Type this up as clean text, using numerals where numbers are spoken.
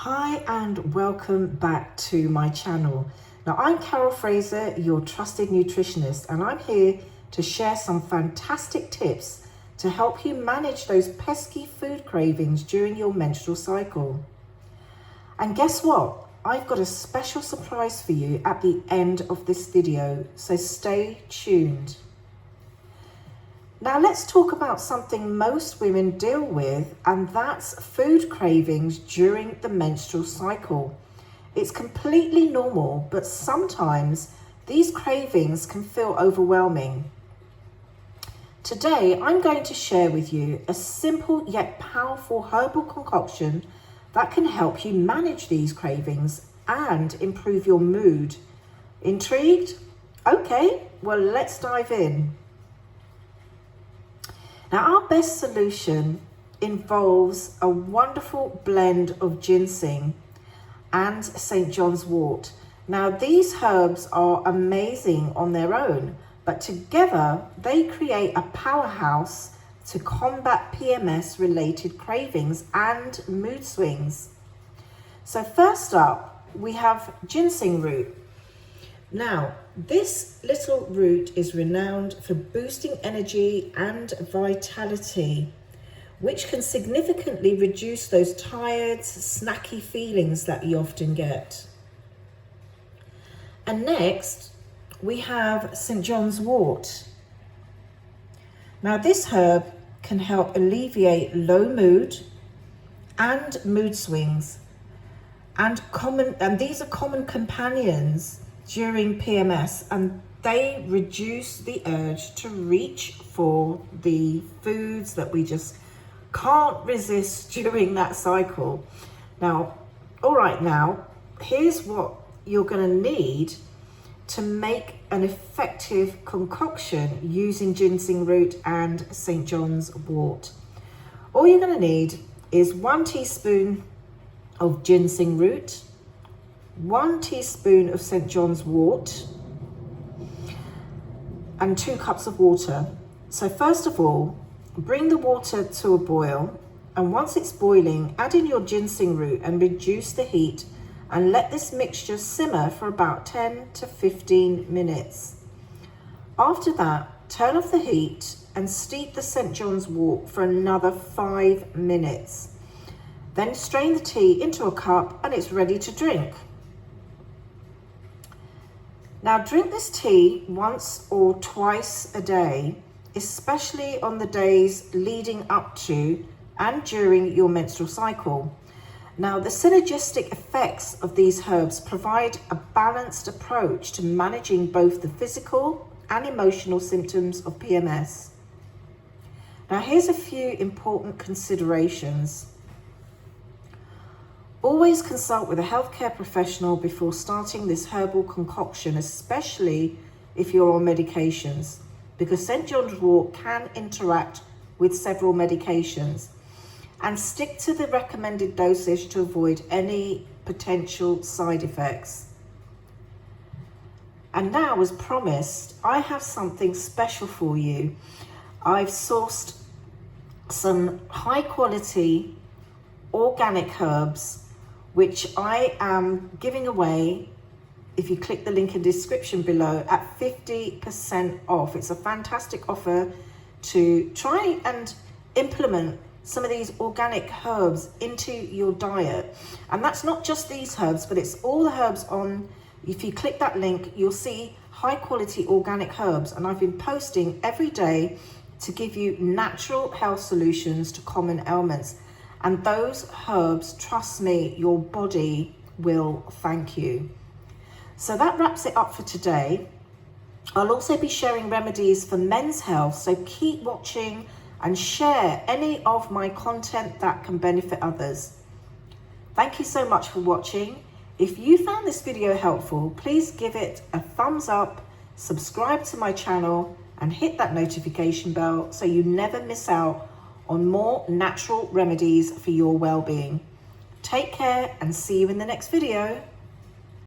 Hi and welcome back to my channel. Now I'm Carol Fraser, your trusted nutritionist, and I'm here to share some fantastic tips to help you manage those pesky food cravings during your menstrual cycle. And guess what? I've got a special surprise for you at the end of this video, so stay tuned. Now let's talk about something most women deal with, and that's food cravings during the menstrual cycle. It's completely normal, but sometimes these cravings can feel overwhelming. Today, I'm going to share with you a simple yet powerful herbal concoction that can help you manage these cravings and improve your mood. Intrigued? Okay, well, let's dive in. Now, our best solution involves a wonderful blend of ginseng and St. John's wort. Now, these herbs are amazing on their own, but together they create a powerhouse to combat PMS related cravings and mood swings. So first up, we have ginseng root. Now, this little root is renowned for boosting energy and vitality, which can significantly reduce those tired, snacky feelings that you often get. And next, we have St. John's wort. Now, this herb can help alleviate low mood and mood swings, and these are common companions during PMS, and they reduce the urge to reach for the foods that we just can't resist during that cycle. Now, here's what you're going to need to make an effective concoction using ginseng root and St. John's wort. All you're going to need is 1 teaspoon of ginseng root, 1 teaspoon of St. John's wort, and 2 cups of water. So first of all, bring the water to a boil, and once it's boiling, add in your ginseng root and reduce the heat, and let this mixture simmer for about 10 to 15 minutes. After that, turn off the heat and steep the St. John's wort for another 5 minutes. Then strain the tea into a cup and it's ready to drink. Now, drink this tea once or twice a day, especially on the days leading up to and during your menstrual cycle. Now, the synergistic effects of these herbs provide a balanced approach to managing both the physical and emotional symptoms of PMS. Now, here's a few important considerations. Always consult with a healthcare professional before starting this herbal concoction, especially if you're on medications, because St. John's wort can interact with several medications. And stick to the recommended dosage to avoid any potential side effects. And now, as promised, I have something special for you. I've sourced some high quality organic herbs, which I am giving away, if you click the link in the description below, at 50% off. It's a fantastic offer to try and implement some of these organic herbs into your diet. And that's not just these herbs, but it's all the herbs on. If you click that link, you'll see high quality organic herbs. And I've been posting every day to give you natural health solutions to common ailments. And those herbs, trust me, your body will thank you. So that wraps it up for today. I'll also be sharing remedies for men's health, so keep watching and share any of my content that can benefit others. Thank you so much for watching. If you found this video helpful, please give it a thumbs up, subscribe to my channel, and hit that notification bell so you never miss out on more natural remedies for your well-being. Take care and see you in the next video.